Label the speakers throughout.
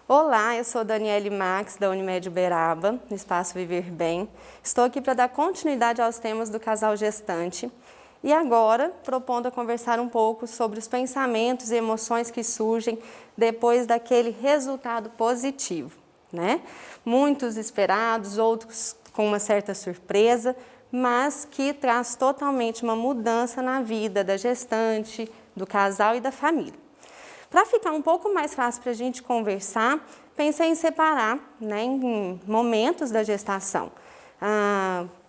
Speaker 1: Olá, eu sou Daniele Max, da Unimed Uberaba, no Espaço Viver Bem. Estou aqui para dar continuidade aos temas do casal gestante e agora propondo a conversar um pouco sobre os pensamentos e emoções que surgem depois daquele resultado positivo, né? Muitos esperados, outros com uma certa surpresa, mas que traz totalmente uma mudança na vida da gestante, do casal e da família. Para ficar um pouco mais fácil para a gente conversar, pensei em separar, em momentos da gestação.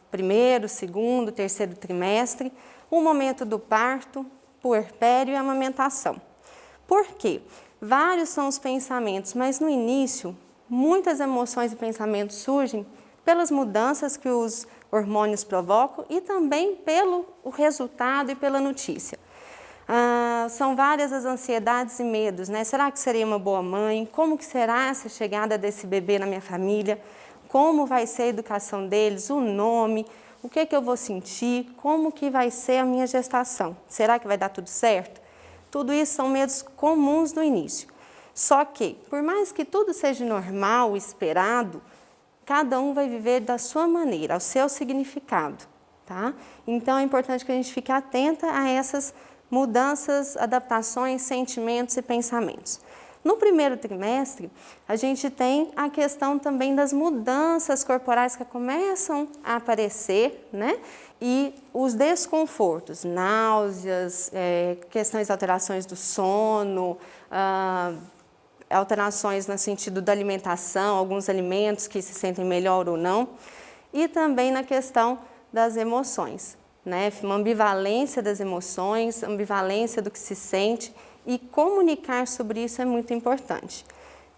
Speaker 1: Primeiro, segundo, terceiro trimestre, o momento do parto, puerpério e amamentação. Por quê? Vários são os pensamentos, mas no início, muitas emoções e pensamentos surgem pelas mudanças que os hormônios provocam e também pelo resultado e pela notícia. São várias as ansiedades e medos, né? Será que serei uma boa mãe? Como que será essa chegada desse bebê na minha família? Como vai ser a educação deles? O nome? O que eu vou sentir? Como que vai ser a minha gestação? Será que vai dar tudo certo? Tudo isso são medos comuns no início. Só que, por mais que tudo seja normal, esperado, cada um vai viver da sua maneira, ao seu significado, tá? Então é importante que a gente fique atenta a essas mudanças, adaptações, sentimentos e pensamentos. No primeiro trimestre, a gente tem a questão também das mudanças corporais que começam a aparecer, né? E os desconfortos, náuseas, questões de alterações do sono, alterações no sentido da alimentação, alguns alimentos que se sentem melhor ou não, e também na questão das emoções. Uma ambivalência das emoções, ambivalência do que se sente e comunicar sobre isso é muito importante,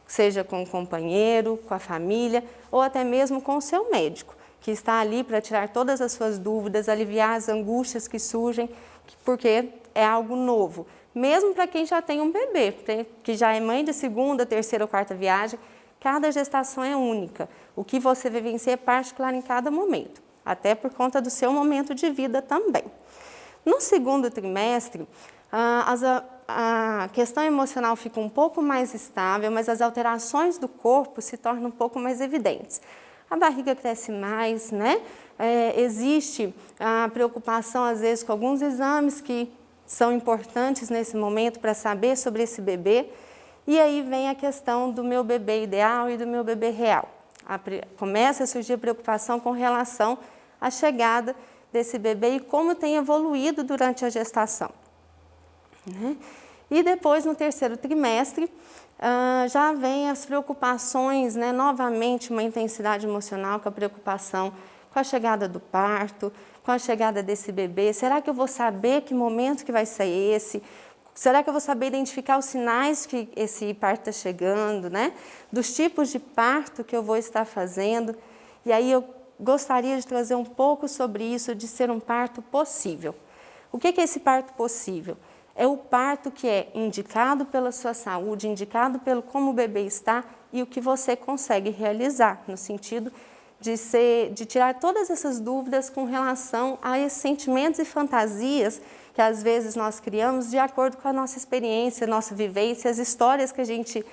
Speaker 1: seja com o companheiro, com a família ou até mesmo com o seu médico, que está ali para tirar todas as suas dúvidas, aliviar as angústias que surgem, porque é algo novo, mesmo para quem já tem um bebê, que já é mãe de segunda, terceira ou quarta viagem, cada gestação é única, o que você vivencia é particular em cada momento, até por conta do seu momento de vida também. No segundo trimestre, a questão emocional fica um pouco mais estável, mas as alterações do corpo se tornam um pouco mais evidentes. A barriga cresce mais, né? Existe a preocupação, às vezes, com alguns exames que são importantes nesse momento para saber sobre esse bebê. E aí vem a questão do meu bebê ideal e do meu bebê real. Começa a surgir a preocupação com relação à chegada desse bebê e como tem evoluído durante a gestação. E depois, no terceiro trimestre, já vem as preocupações, novamente uma intensidade emocional com a preocupação com a chegada do parto, com a chegada desse bebê. Será que eu vou saber que momento que vai ser esse? Será que eu vou saber identificar os sinais que esse parto está chegando, dos tipos de parto que eu vou estar fazendo? E aí eu gostaria de trazer um pouco sobre isso, de ser um parto possível. O que é esse parto possível? É o parto que é indicado pela sua saúde, indicado pelo como o bebê está e o que você consegue realizar, no sentido de tirar todas essas dúvidas com relação a esses sentimentos e fantasias que às vezes nós criamos de acordo com a nossa experiência, nossa vivência, as histórias que a gente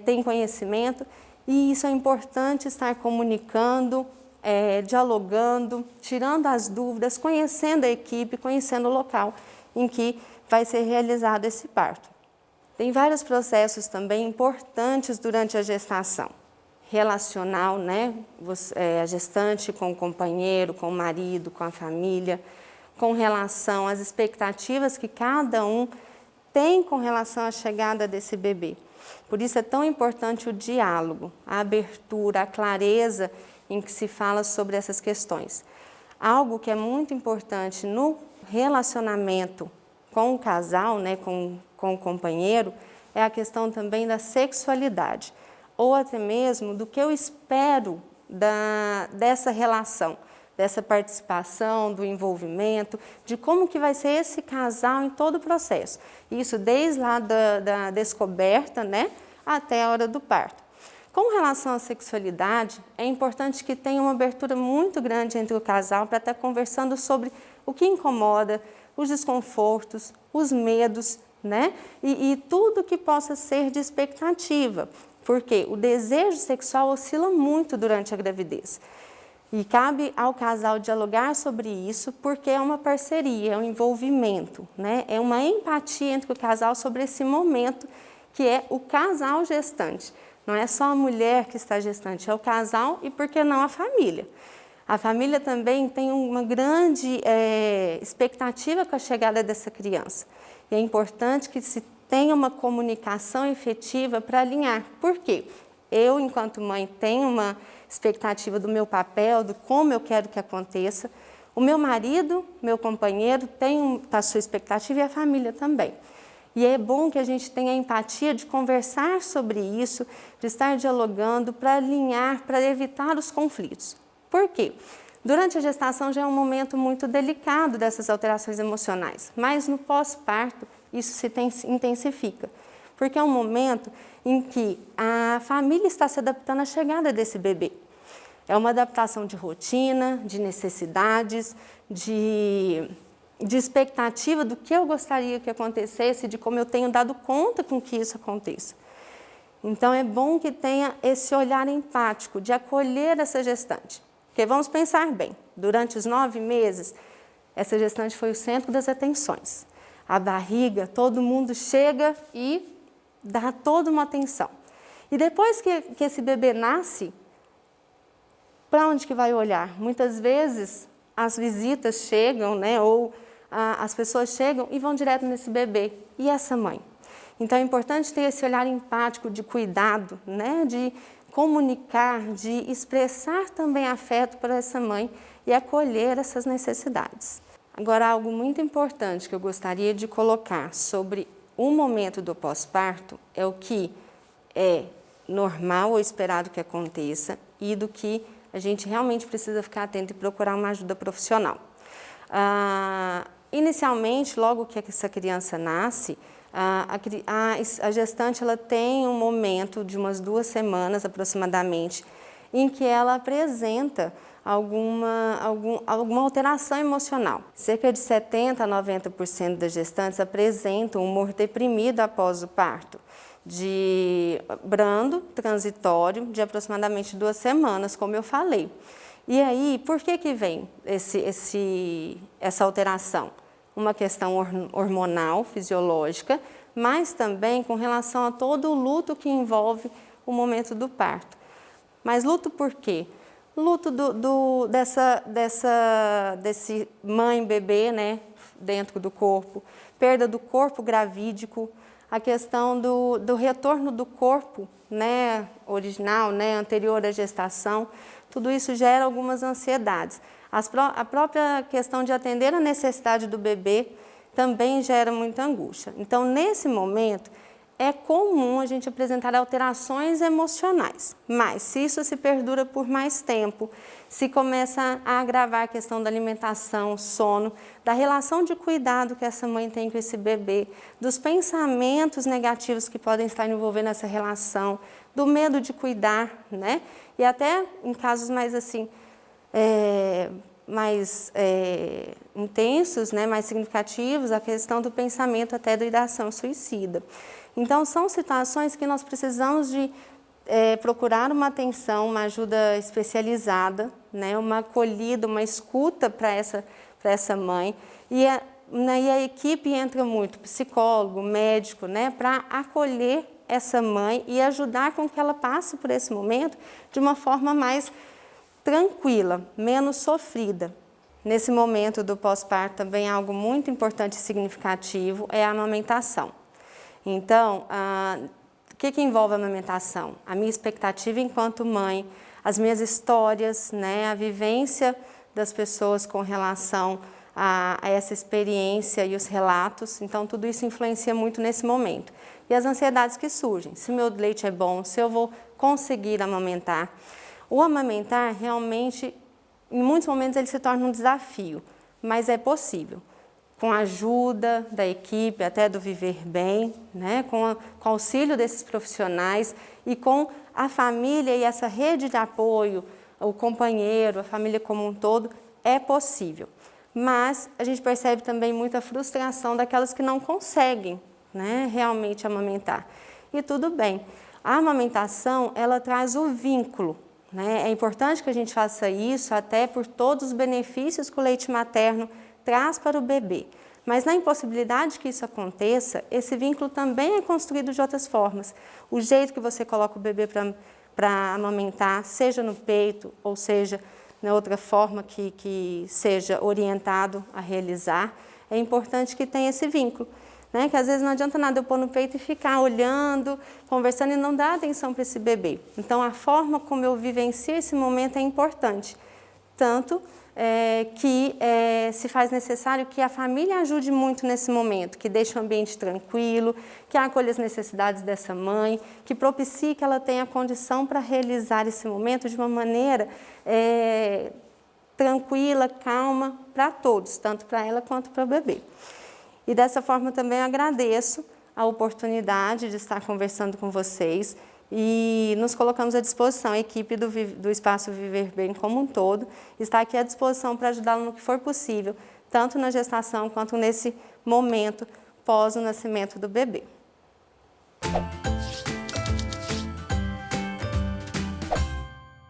Speaker 1: tem conhecimento. E isso é importante estar comunicando, dialogando, tirando as dúvidas, conhecendo a equipe, conhecendo o local em que vai ser realizado esse parto. Tem vários processos também importantes durante a gestação. Relacional, a gestante com o companheiro, com o marido, com a família, com relação às expectativas que cada um tem com relação à chegada desse bebê. Por isso é tão importante o diálogo, a abertura, a clareza em que se fala sobre essas questões. Algo que é muito importante no relacionamento com o casal, com o companheiro, é a questão também da sexualidade, ou até mesmo do que eu espero dessa relação, dessa participação, do envolvimento, de como que vai ser esse casal em todo o processo. Isso desde lá da descoberta, até a hora do parto. Com relação à sexualidade, é importante que tenha uma abertura muito grande entre o casal para estar conversando sobre o que incomoda, os desconfortos, os medos, né? E tudo que possa ser de expectativa, porque o desejo sexual oscila muito durante a gravidez. E cabe ao casal dialogar sobre isso, porque é uma parceria, é um envolvimento, né? É uma empatia entre o casal sobre esse momento que é o casal gestante. Não é só a mulher que está gestante, é o casal e, por que não, a família. A família também tem uma grande expectativa com a chegada dessa criança. E é importante que se tenha uma comunicação efetiva para alinhar. Por quê? Eu, enquanto mãe, tenho uma expectativa do meu papel, de como eu quero que aconteça. O meu marido, meu companheiro, tem a sua expectativa e a família também. E é bom que a gente tenha a empatia de conversar sobre isso, de estar dialogando para alinhar, para evitar os conflitos. Por quê? Durante a gestação já é um momento muito delicado dessas alterações emocionais, mas no pós-parto isso se intensifica, porque é um momento em que a família está se adaptando à chegada desse bebê. É uma adaptação de rotina, de necessidades, de expectativa do que eu gostaria que acontecesse, de como eu tenho dado conta com que isso aconteça. Então é bom que tenha esse olhar empático de acolher essa gestante. Porque vamos pensar bem, durante os 9 meses, essa gestante foi o centro das atenções. A barriga, todo mundo chega e dá toda uma atenção. E depois que esse bebê nasce, para onde que vai olhar? Muitas vezes as visitas chegam, né, ou as pessoas chegam e vão direto nesse bebê. E essa mãe? Então é importante ter esse olhar empático de cuidado, né, de comunicar, de expressar também afeto para essa mãe e acolher essas necessidades. Agora, algo muito importante que eu gostaria de colocar sobre o momento do pós-parto é o que é normal ou esperado que aconteça e do que a gente realmente precisa ficar atento e procurar uma ajuda profissional. Inicialmente, logo que essa criança nasce, a gestante ela tem um momento de umas 2 semanas aproximadamente, em que ela apresenta alguma alteração emocional. Cerca de 70% a 90% das gestantes apresentam um humor deprimido após o parto, de brando, transitório, de aproximadamente 2 semanas, como eu falei. E aí, por que vem essa alteração? Uma questão hormonal, fisiológica, mas também com relação a todo o luto que envolve o momento do parto. Mas luto por quê? Luto desse mãe-bebê, né, dentro do corpo, perda do corpo gravídico, a questão do retorno do corpo, né, original, né, anterior à gestação, tudo isso gera algumas ansiedades. A própria questão de atender a necessidade do bebê também gera muita angústia. Então, nesse momento, é comum a gente apresentar alterações emocionais, mas se isso se perdura por mais tempo, se começa a agravar a questão da alimentação, sono, da relação de cuidado que essa mãe tem com esse bebê, dos pensamentos negativos que podem estar envolvendo essa relação, do medo de cuidar, né? E até em casos mais assim, intensos, né, mais significativos, a questão do pensamento até da ideação suicida. Então, são situações que nós precisamos de procurar uma atenção, uma ajuda especializada, né, uma acolhida, uma escuta para essa mãe. E a equipe entra muito, psicólogo, médico, né, para acolher essa mãe e ajudar com que ela passe por esse momento de uma forma mais tranquila, menos sofrida. Nesse momento do pós-parto também algo muito importante e significativo é a amamentação. Então, o que envolve a amamentação? A minha expectativa enquanto mãe, as minhas histórias, né, a vivência das pessoas com relação a essa experiência e os relatos, então tudo isso influencia muito nesse momento. E as ansiedades que surgem, se meu leite é bom, se eu vou conseguir amamentar. O amamentar realmente, em muitos momentos ele se torna um desafio, mas é possível. Com a ajuda da equipe, até do Viver Bem, né, com o auxílio desses profissionais e com a família e essa rede de apoio, o companheiro, a família como um todo, é possível. mas a gente percebe também muita frustração daquelas que não conseguem, né, realmente amamentar. E tudo bem. A amamentação, ela traz o vínculo, né? É importante que a gente faça isso até por todos os benefícios que o leite materno traz para o bebê. Mas na impossibilidade que isso aconteça, esse vínculo também é construído de outras formas. O jeito que você coloca o bebê para amamentar, seja no peito, ou seja, na outra forma que seja orientado a realizar, é importante que tenha esse vínculo. Né? Que às vezes não adianta nada eu pôr no peito e ficar olhando, conversando e não dar atenção para esse bebê. Então, a forma como eu vivencio esse momento é importante. Tanto que se faz necessário que a família ajude muito nesse momento, que deixe o ambiente tranquilo, que acolha as necessidades dessa mãe, que propicie que ela tenha condição para realizar esse momento de uma maneira tranquila, calma, para todos, tanto para ela quanto para o bebê. E dessa forma também agradeço a oportunidade de estar conversando com vocês e nos colocamos à disposição, a equipe do Espaço Viver Bem como um todo, está aqui à disposição para ajudá-lo no que for possível, tanto na gestação quanto nesse momento pós o nascimento do bebê.